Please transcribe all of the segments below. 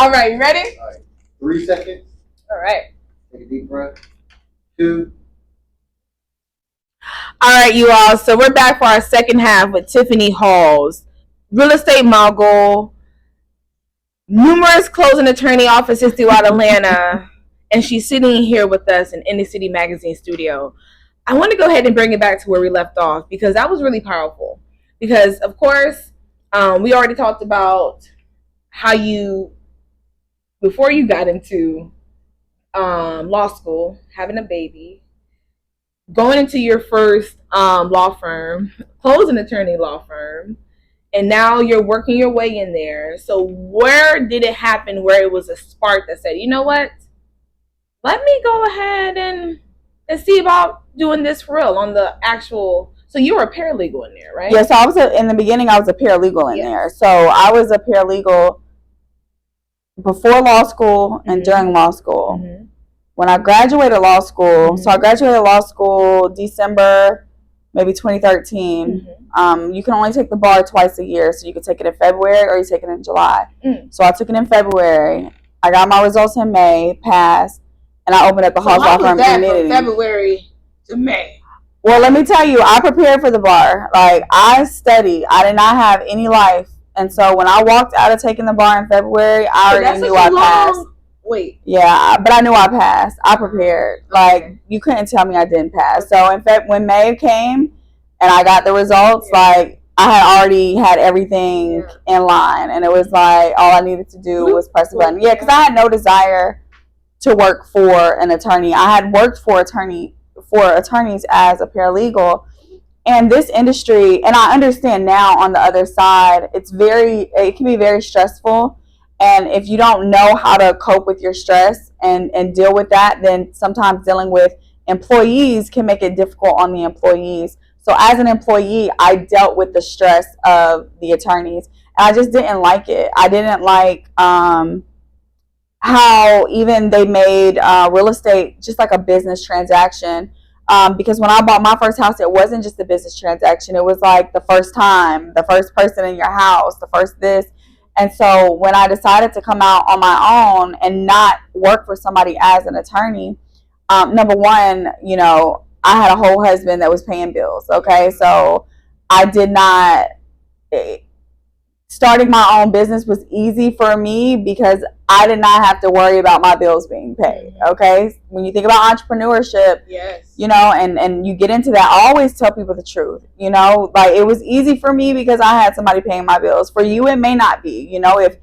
All right, you ready? All right. 3 seconds. All right. Take a deep breath. 2. All right, you all. So we're back for our second half with Tiffani Hawes, real estate mogul, numerous closing attorney offices throughout Atlanta, and she's sitting here with us in Indy City Magazine studio. I want to go ahead and bring it back to where we left off because that was really powerful. Because, of course, we already talked about how you, before you got into law school, having a baby, going into your first law firm, closing attorney law firm, and now you're working your way in there. So where did it happen where it was a spark that said, you know what, let me go ahead and see about doing this for real on the actual. So you were a paralegal in there, right? Yeah, so I was in the beginning, I was a paralegal in there. So I was a paralegal before law school and during law school. Mm-hmm. When I graduated law school, so I graduated law school December, maybe 2013. Mm-hmm. You can only take the bar twice a year. So you could take it in February or you take it in July. So I took it in February. I got my results in May, passed, and I opened up the Hawes Law Firm Community. From February to May? Well, let me tell you, I prepared for the bar. Like, I studied. I did not have any life. And so when I walked out of taking the bar in February, I already knew I passed. Wait. Yeah, but I knew I passed. I prepared. Like, you couldn't tell me I didn't pass. So, in fact, when May came and I got the results, like, I had already had everything in line. And it was like, all I needed to do was press the button. Yeah, because I had no desire to work for an attorney. I had worked for attorneys as a paralegal. And this industry, and I understand now on the other side, it can be very stressful. And if you don't know how to cope with your stress and deal with that, then sometimes dealing with employees can make it difficult on the employees. So as an employee, I dealt with the stress of the attorneys. And I just didn't like it. I didn't like how even they made real estate just like a business transaction. Because when I bought my first house, it wasn't just a business transaction. It was like the first time, the first person in your house, the first this. And so when I decided to come out on my own and not work for somebody as an attorney, number one, you know, I had a whole husband that was paying bills. Okay. So I did not, starting my own business was easy for me because I did not have to worry about my bills being paid. Okay. When you think about entrepreneurship, you know, and you get into that, I always tell people the truth, you know, like it was easy for me because I had somebody paying my bills. For you, it may not be, you know, if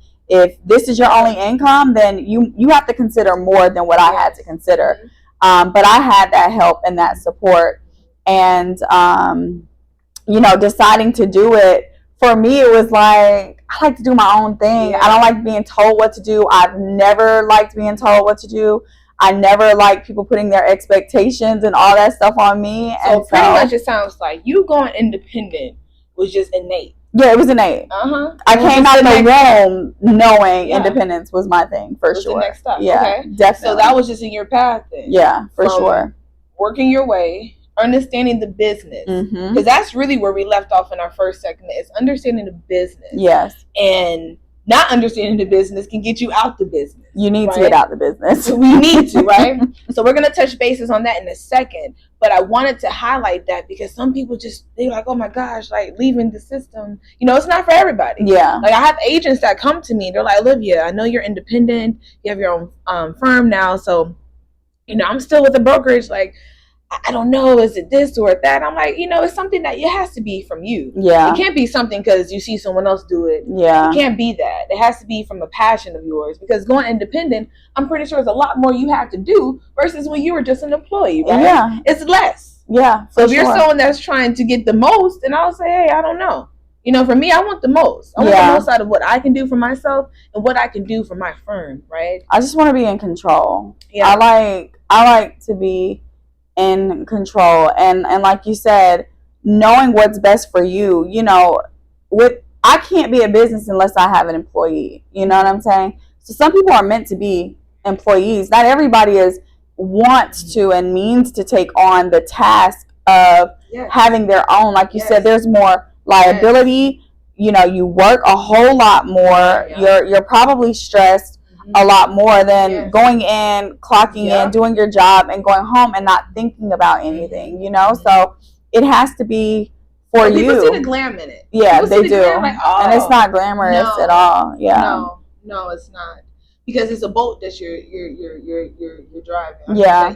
this is your only income, then you have to consider more than what I had to consider. But I had that help and that support, and, you know, deciding to do it, for me, it was like, I like to do my own thing. I don't like being told what to do. I've never liked being told what to do. I never liked people putting their expectations and all that stuff on me. So pretty much it sounds like you going independent was just innate. Yeah, it was innate. I came out of the womb knowing independence was my thing, for sure. The next step. Yeah, okay. Definitely. So that was just in your path then. Yeah, for sure. Working your way, understanding the business, because that's really where we left off in our first segment, is understanding the business. Yes. And not understanding the business can get you out the business. You need to get out the business. We need to, right? So we're going to touch bases on that in a second, but I wanted to highlight that because some people they're like, oh my gosh, like leaving the system, you know, it's not for everybody. Yeah. Like I have agents that come to me, they're like, Olivia, I know you're independent, you have your own firm now, so, you know, I'm still with the brokerage, like, I don't know, is it this or that? I'm like, you know, it's something that it has to be from you. Yeah. It can't be something because you see someone else do it. Yeah. It can't be that. It has to be from a passion of yours, because going independent, I'm pretty sure there's a lot more you have to do versus when you were just an employee, right? Yeah. It's less. Yeah. So if you're someone that's trying to get the most, then I'll say, hey, I don't know. You know, for me, I want the most. I want the most out of what I can do for myself and what I can do for my firm, right? I just want to be in control. Yeah. I like to be in control, and like you said, knowing what's best for you. You know, I can't be a business unless I have an employee. You know what I'm saying? So some people are meant to be employees. Not everybody wants to and means to take on the task of having their own. Like you said, there's more liability. You know, you work a whole lot more. You're probably stressed. a lot more than Yes. going in, clocking Yep. in, doing your job, and going home and not thinking about anything, you know? So it has to be for But people see the you. glam in it. Yeah, People see they the do. glam, like, oh, And it's not glamorous no, at all. Yeah. No, it's not. Because it's a boat that you're driving. Or Yeah.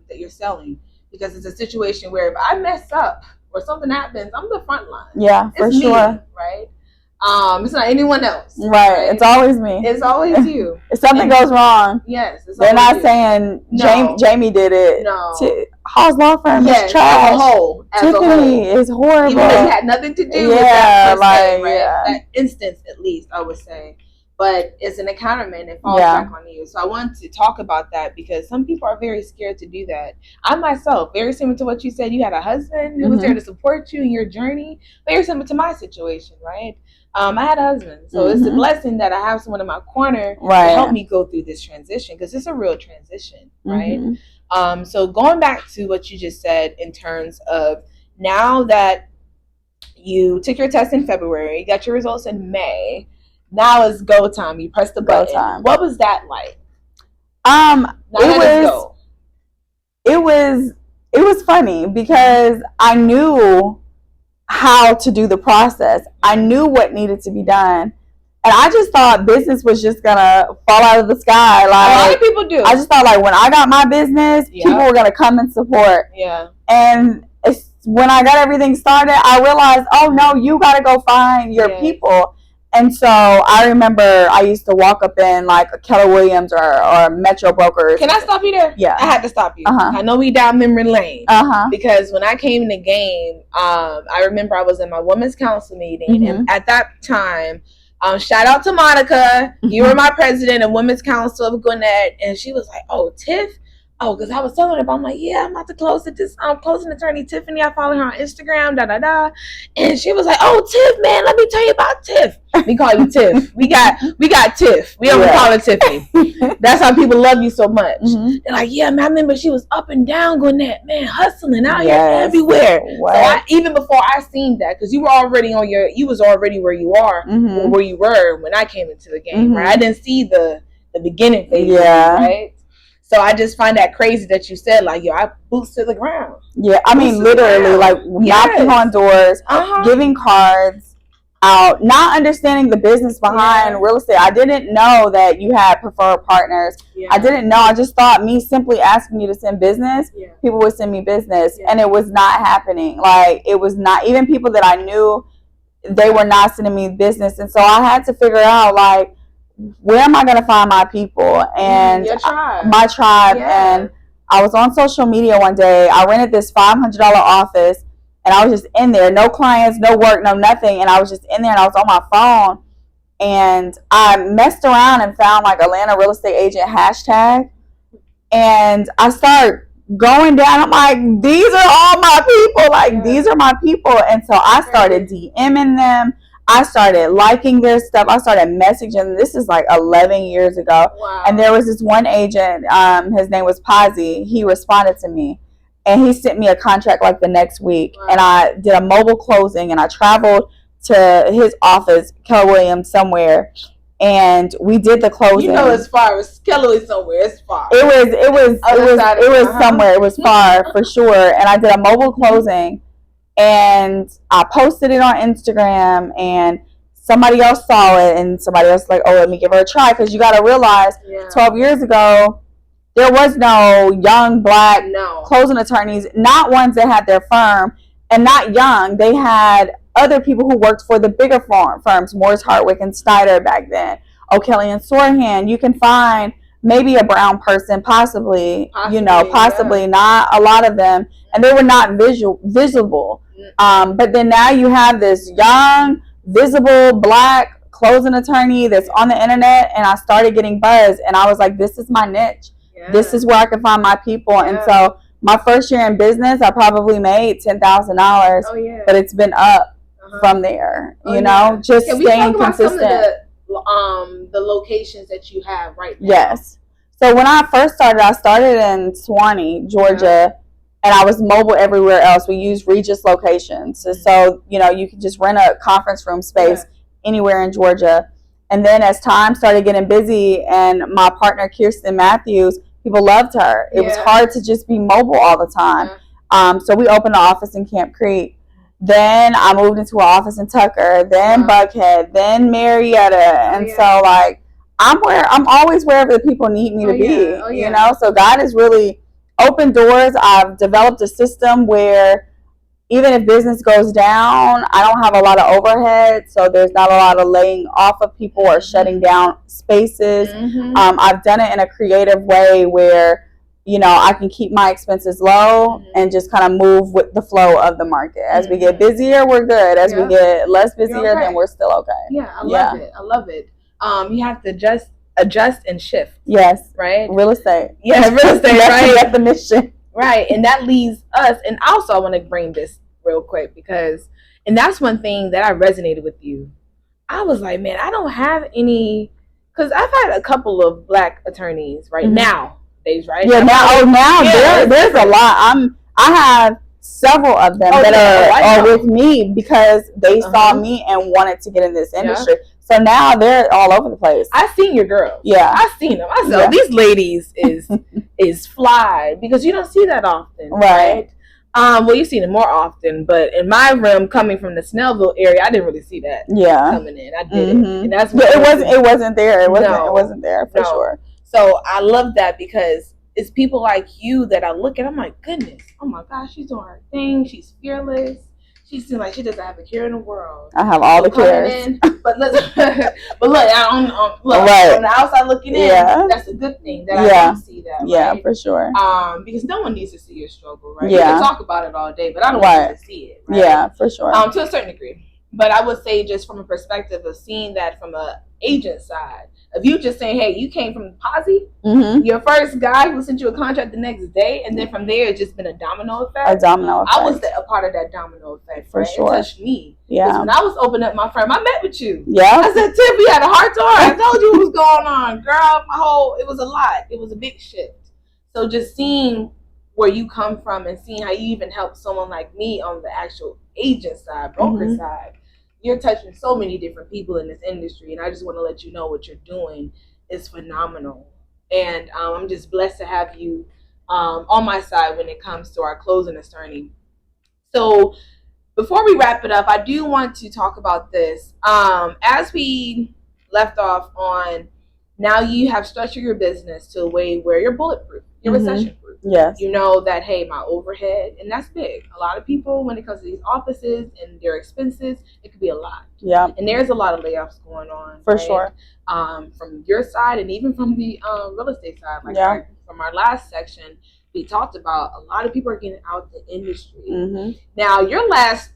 That you're selling. Because it's a situation where if I mess up or something happens, I'm the front line. Yeah, for It's sure. me, right? It's not anyone else. Right. It's always me. It's always you. If something goes wrong, yes, it's they're not you. saying No. Jamie did it. No. Hawes Law Firm is trash. As a whole. Tiffany is horrible. Even though it had nothing to do with that per se, right? That instance, at least, I would say. But it's an encounterment. It falls back on you. So I want to talk about that because some people are very scared to do that. I myself, very similar to what you said, you had a husband who was there to support you in your journey. Very similar to my situation, right? I had a husband. So it's a blessing that I have someone in my corner to help me go through this transition because it's a real transition, right? So going back to what you just said in terms of now that you took your test in February, you got your results in May, now it's go time. You press the button. Go time. What was that like? It was funny because I knew how to do the process. I knew what needed to be done. And I just thought business was just gonna fall out of the sky. Like, a lot of people do. I just thought like when I got my business, people were gonna come and support. Yeah. And when I got everything started, I realized, oh no, you gotta go find your people. And so I remember I used to walk up in like a Keller Williams or Metro Brokers. Can I stop you there? Yeah. I had to stop you. I know we down memory lane. Because when I came in the game, I remember I was in my women's council meeting. And at that time, shout out to Monica. You were my president of Women's Council of Gwinnett. And she was like, oh, Tiff? Oh, because I was telling her, I'm like, yeah, I'm about to close it. I'm closing attorney Tiffany. I follow her on Instagram, And she was like, oh, Tiff, man, let me tell you about Tiff. We call you Tiff. We got Tiff. We don't call her Tiffany. That's how people love you so much. They're like, yeah, man, I remember she was up and down Gwinnett, man, hustling out here everywhere. So even before I seen that, because you were already you was already where you are, or where you were when I came into the game, right? I didn't see the beginning phase, right? So I just find that crazy that you said, like, yo, I boots to the ground. Yeah, I mean, literally, like, knocking on doors, giving cards out, not understanding the business behind real estate. I didn't know that you had preferred partners. I didn't know. I just thought me simply asking you to send business, people would send me business. And it was not happening. Like, it was not, even people that I knew, they were not sending me business. And so I had to figure out, like, where am I going to find my people and my tribe? And I was on social media one day. I rented this $500 office and I was just in there, no clients, no work, no nothing. And I was just in there and I was on my phone and I messed around and found like Atlanta real estate agent hashtag. And I started going down. I'm like, these are all my people. Like, these are my people. And so I started DMing them. I started liking their stuff. I started messaging. This is like 11 years ago. Wow. And there was this one agent, his name was Pazzi. He responded to me. And he sent me a contract like the next week. Wow. And I did a mobile closing. And I traveled to his office, Keller Williams, somewhere. And we did the closing. You know it's far. It's Keller somewhere. It's far. It was somewhere. It was far for sure. And I did a mobile closing. And I posted it on Instagram and somebody else saw it and somebody else like, oh, let me give her a try. Because you got to realize 12 years ago, there was no young black closing attorneys, not ones that had their firm and not young. They had other people who worked for the bigger firms, Morris, Hartwick, and Snyder back then. O'Kelly and Sorhan. You can find maybe a brown person, possibly not a lot of them. And they were not visible. But then now you have this young, visible, black closing attorney that's on the internet, and I started getting buzz, and I was like, this is my niche. Yeah. This is where I can find my people. Yeah. And so my first year in business, I probably made $10,000, but it's been up from there, you know, just staying consistent. The locations that you have right now. Yes. So when I first started, I started in Suwanee, Georgia, and I was mobile everywhere else. We used Regis locations. So, you know, you could just rent a conference room space anywhere in Georgia. And then as time started getting busy and my partner, Kirsten Matthews, people loved her. It was hard to just be mobile all the time. So we opened an office in Camp Creek. Then I moved into an office in Tucker, then Buckhead, then Marietta. And so like I'm always wherever the people need me to be. You know, so God has really opened doors. I've developed a system where even if business goes down, I don't have a lot of overhead, so there's not a lot of laying off of people or shutting down spaces. I've done it in a creative way where, you know, I can keep my expenses low and just kind of move with the flow of the market. As we get busier, we're good. As we get less busier, then we're still okay. Yeah, I love it. I love it. You have to adjust and shift. Yes. Right? Real estate. Yeah, real estate, right? That's the mission. Right, and that leaves us, and also I want to bring this real quick because, and that's one thing that I resonated with you. I was like, man, I don't have any, because I've had a couple of Black attorneys nowadays, right? Yeah, there's a lot. I have several of them that are with me because they saw me and wanted to get in this industry. So now they're all over the place. I've seen your girls. Yeah. I've seen them. I said, these ladies is fly because you don't see that often. Right. Well, you've seen it more often, but in my realm, coming from the Snellville area, I didn't really see that coming in. I didn't. And that's what it wasn't there. It wasn't there for sure. So I love that because it's people like you that I look at. I'm like, goodness, oh my gosh, she's doing her thing. She's fearless. She seems like she doesn't have a care in the world. I have all the cares. But look, on the outside looking in, that's a good thing that I don't see that. Right? Yeah, for sure. Because no one needs to see your struggle, right? Yeah. You can talk about it all day, but I don't want you to see it. Right? Yeah, for sure. To a certain degree. But I would say just from a perspective of seeing that from an agent side, of you just saying, hey, you came from Posse, your first guy who sent you a contract the next day, and then from there it's just been a domino effect. I was a part of that domino effect, for sure. It touched me. Yeah. When I was opening up my firm, I met with you. Yeah. I said, Tiff, we had a heart to heart. I told you what was going on, girl. It was a lot. It was a big shift. So just seeing where you come from and seeing how you even help someone like me on the actual agent side, broker side, you're touching so many different people in this industry, and I just want to let you know what you're doing is phenomenal. And I'm just blessed to have you on my side when it comes to our closing attorney. So before we wrap it up, I do want to talk about this. As we left off on, now you have structured your business to a way where you're bulletproof, you're recession proof. Yes. You know that, hey, my overhead, and that's big. A lot of people, when it comes to these offices and their expenses, it could be a lot. Yeah. And there's a lot of layoffs going on. For sure. From your side and even from the real estate side. From our last section, we talked about a lot of people are getting out the industry. Now, your last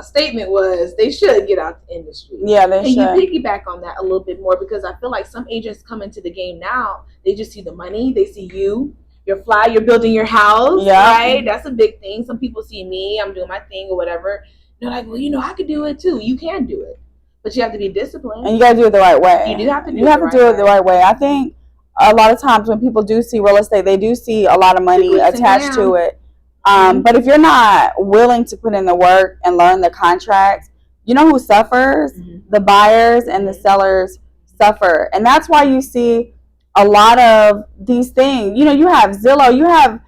statement was they should get out the industry. Yeah, they should. And you piggyback on that a little bit more because I feel like some agents come into the game now, they just see the money, they see you. You're fly, you're building your house, right? That's a big thing. Some people see me, I'm doing my thing or whatever. They're like, well, I could do it too. You can do it. But you have to be disciplined. And you got to do it the right way. You do have to do it the right way. I think a lot of times when people do see real estate, they do see a lot of money attached to it. But if you're not willing to put in the work and learn the contracts, you know who suffers? The buyers and the sellers suffer. And that's why you see a lot of these things. You have Zillow, you have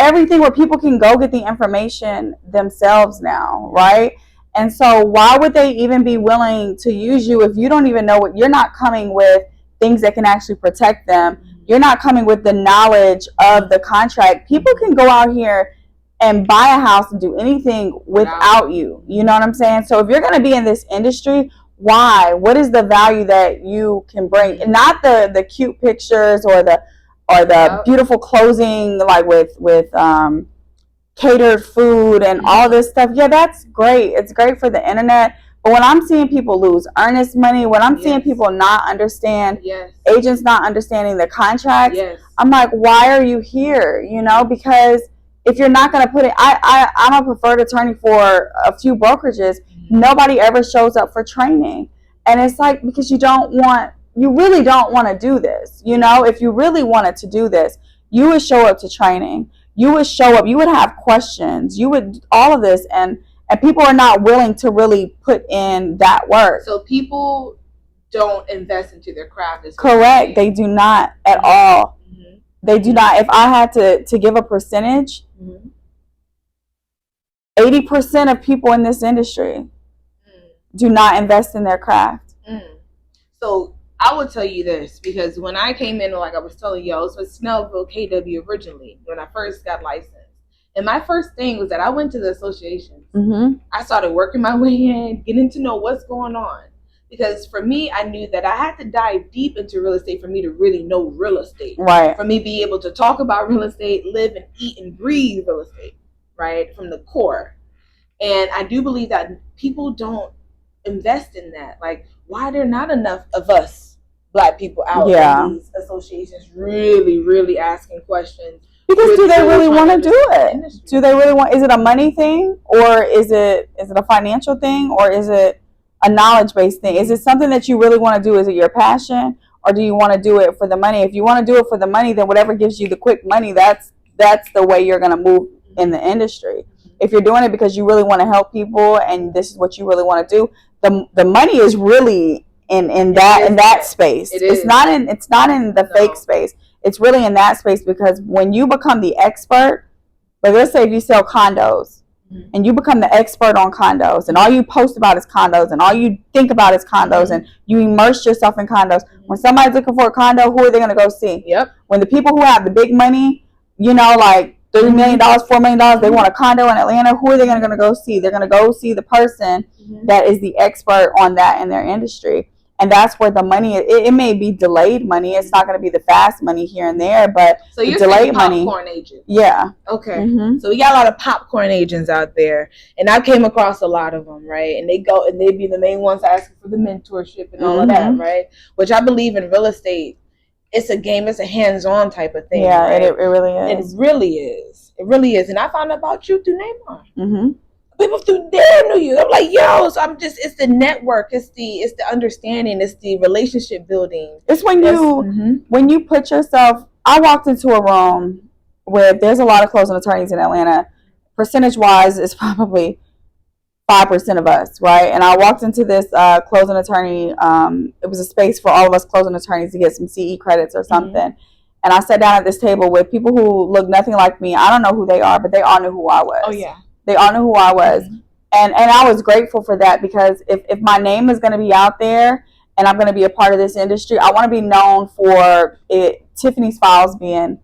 everything where people can go get the information themselves now, right? And so why would they even be willing to use you if you don't even know what you're not coming with things that can actually protect them? You're not coming with the knowledge of the contract. People can go out here and buy a house and do anything without you. You know what I'm saying? So if you're going to be in this industry, why? What is the value that you can bring? And not the cute pictures or the beautiful closing, like with catered food and all this stuff. Yeah, that's great. It's great for the internet. But when I'm seeing people lose earnest money, when I'm seeing people not understand, agents not understanding the contracts, I'm like, why are you here? Because if you're not going to put it, I'm a preferred attorney for a few brokerages. Nobody ever shows up for training. And it's like, because you really don't want to do this. If you really wanted to do this, you would show up to training. You would show up. You would have questions. You would, all of this. And people are not willing to really put in that work. So people don't invest into their craft. Correct. They do not at all. Mm-hmm. They do not. If I had to give a percentage, 80% of people in this industry do not invest in their craft. So I will tell you this, because when I came in, like I was telling you, I was with Snellville KW originally when I first got licensed. And my first thing was that I went to the associations. I started working my way in, getting to know what's going on. Because for me, I knew that I had to dive deep into real estate for me to really know real estate. Right. For me to be able to talk about real estate, live and eat and breathe real estate, right, from the core. And I do believe that people don't invest in that. Like, why are there not enough of us Black people out in these associations really, really asking questions? Because really, do they really want to do it? Do they really want? Is it a money thing, or is it a financial thing, or is it a knowledge-based thing? Is it something that you really want to do? Is it your passion, or do you want to do it for the money? If you want to do it for the money, then whatever gives you the quick money, that's the way you're going to move in the industry. If you're doing it because you really want to help people and this is what you really want to do, the money is really in that space. It's not in the fake space. It's really in that space, because when you become the expert, like let's say if you sell condos and you become the expert on condos and all you post about is condos and all you think about is condos and you immerse yourself in condos, when somebody's looking for a condo, who are they going to go see? When the people who have the big money, like $30 million, $4 million, they want a condo in Atlanta, who are they going to go see? They're going to go see the person that is the expert on that in their industry. And that's where the money is. It may be delayed money. It's not going to be the fast money here and there, but so you're delayed saying popcorn agents. Yeah. Okay. So we got a lot of popcorn agents out there, and I came across a lot of them, right? And they go and they be the main ones asking for the mentorship and all of that, right? Which I believe in real estate, it's a game. It's a hands-on type of thing. Yeah, right? it really is. It really is. It really is. And I found out about you through Neymar. People through there knew you. I'm like, yo, so it's the network, it's the understanding, it's the relationship building. It's when you put yourself. I walked into a room where there's a lot of closing attorneys in Atlanta. Percentage wise, it's probably 5% of us, right? And I walked into this closing attorney. It was a space for all of us closing attorneys to get some CE credits or something. And I sat down at this table with people who look nothing like me. I don't know who they are, but they all knew who I was. Oh yeah. They all knew who I was. And I was grateful for that, because if my name is going to be out there and I'm going to be a part of this industry, I want to be known for Tiffani's files being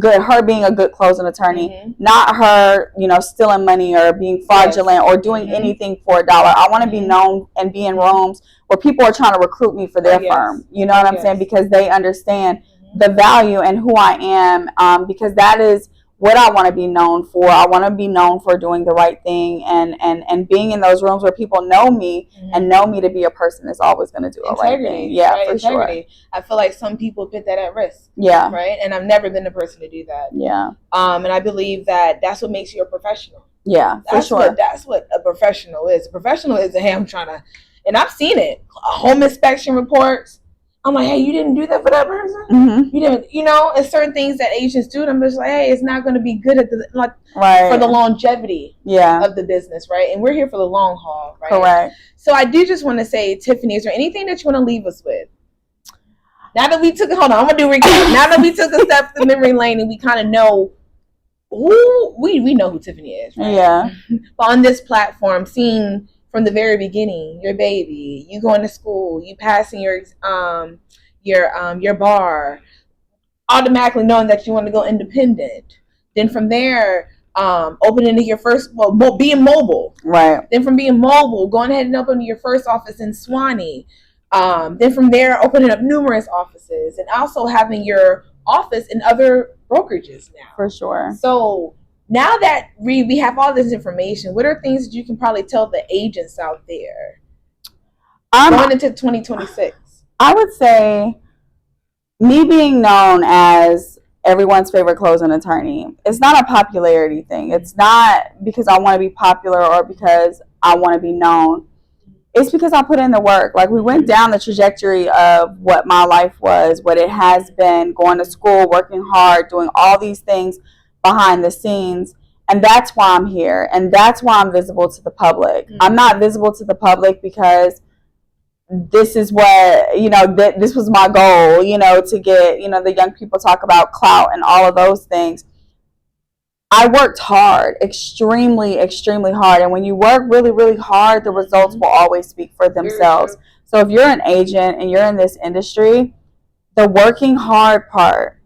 good, her being a good closing attorney, not her, stealing money or being fraudulent or doing anything for $1. I want to be known and be in rooms where people are trying to recruit me for their firm. You know what I'm saying? Because they understand the value and who I am, because that is what I want to be known for. I want to be known for doing the right thing and being in those rooms where people know me and know me to be a person that's always going to do the right thing. Yeah, right? For sure. I feel like some people put that at risk. Yeah. Right? And I've never been the person to do that. Yeah. And I believe that that's what makes you a professional. Yeah, for sure. That's what a professional is. A professional is, hey, I'm trying to, and I've seen it. Home inspection reports. I'm like, hey, you didn't do that for that person? You didn't, it's certain things that agents do. And I'm just like, hey, it's not going to be good for the longevity of the business, right? And we're here for the long haul, right? Correct. So I do just want to say, Tiffani, is there anything that you want to leave us with? Now that we took I'm going to do a recap. Now that we took a step to memory lane and we kind of know we know who Tiffani is, right? Yeah. But on this platform, seeing from the very beginning, your baby, you going to school, you passing your bar, automatically knowing that you want to go independent. Then from there, opening your first, being mobile. Right. Then from being mobile, going ahead and opening your first office in Swanee. Then from there, opening up numerous offices and also having your office in other brokerages now. For sure. So now that we have all this information, what are things that you can probably tell the agents out there going into 2026? I would say me being known as everyone's favorite closing attorney, it's not a popularity thing. It's not because I want to be popular or because I want to be known. It's because I put in the work. Like, we went down the trajectory of what my life was, what it has been, going to school, working hard, doing all these things behind the scenes, and that's why I'm here, and that's why I'm visible to the public. I'm not visible to the public because this is what, this was my goal, to get, the young people talk about clout and all of those things. I worked hard, extremely, extremely hard. And when you work really, really hard, the results will always speak for themselves. So if you're an agent and you're in this industry, the working hard part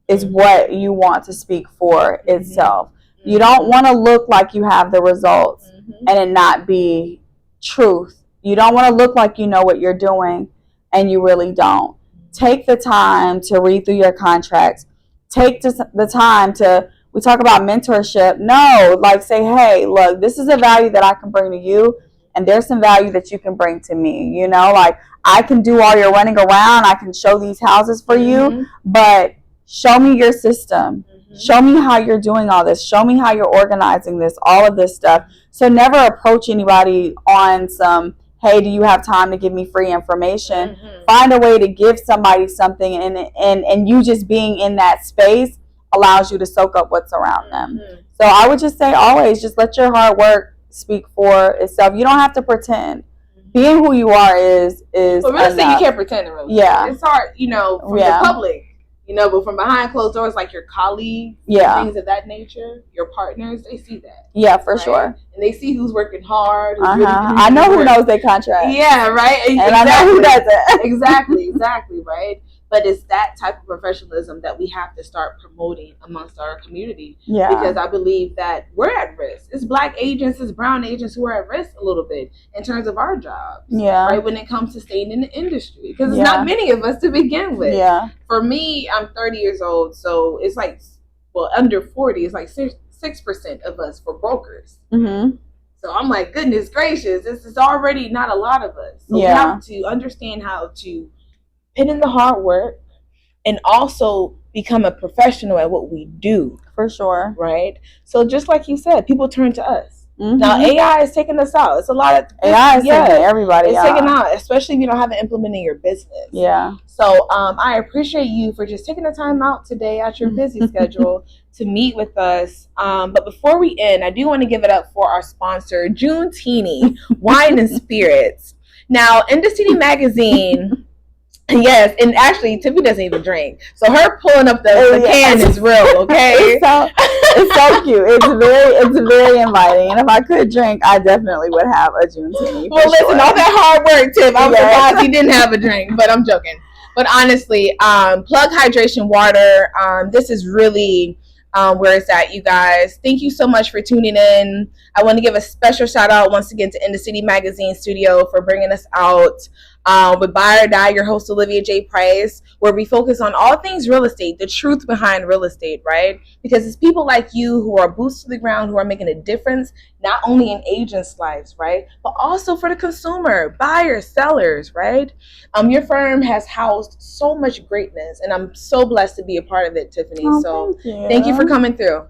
is what you want to speak for itself. You don't want to look like you have the results and it not be truth. You don't want to look like you know what you're doing and you really don't. Take the time to read through your contracts. Take the time to, we talk about mentorship. No, like say, hey, look, this is a value that I can bring to you and there's some value that you can bring to me. Like I can do all your running around. I can show these houses for you, but show me your system. Show me how you're doing all this. Show me how you're organizing this, all of this stuff. So never approach anybody on some, hey, do you have time to give me free information? Find a way to give somebody something, and you just being in that space allows you to soak up what's around them. So I would just say always just let your hard work speak for itself. You don't have to pretend. Being who you are is well, real estate, you can't pretend in real estate. Yeah. It's hard, from the public. But from behind closed doors, like your colleagues, things of that nature, your partners, they see that. Yeah, for sure. And they see who's working hard. Really I know who knows their contract. Yeah, right. And I know who doesn't. Exactly, right. But it's that type of professionalism that we have to start promoting amongst our community. Yeah. Because I believe that we're at risk. It's Black agents, it's brown agents who are at risk a little bit in terms of our jobs. Yeah. Right, when it comes to staying in the industry. Because it's not many of us to begin with. Yeah. For me, I'm 30 years old, so it's like, under 40, it's like 6% of us for brokers. So I'm like, goodness gracious, this is already not a lot of us. So we have to understand how to put in the hard work and also become a professional at what we do. For sure. Right? So just like you said, people turn to us. Now AI is taking us out. It's a lot of AI is taking everybody out. It's taking out, especially if you don't have it implemented in your business. Yeah. So I appreciate you for just taking the time out today out your busy schedule to meet with us. But before we end, I do want to give it up for our sponsor, Juneteenth Wine and Spirits. Now, In the City Magazine. Yes, and actually, Tiffany doesn't even drink, so her pulling up the can is real. Okay, it's so cute. It's very inviting, and if I could drink, I definitely would have a Juneteenth. Well, listen, all that hard work, Tiff. I'm surprised he didn't have a drink, but I'm joking. But honestly, Plug Hydration Water. This is really where it's at, you guys. Thank you so much for tuning in. I want to give a special shout out once again to In the City Magazine Studio for bringing us out. With Buy or Die, your host Olivia J Price, where we focus on all things real estate, the truth behind real estate, right? Because it's people like you who are boots to the ground, who are making a difference, not only in agents' lives, right? But also for the consumer, buyers, sellers, right? Your firm has housed so much greatness, and I'm so blessed to be a part of it, Tiffany. So thank you for coming through.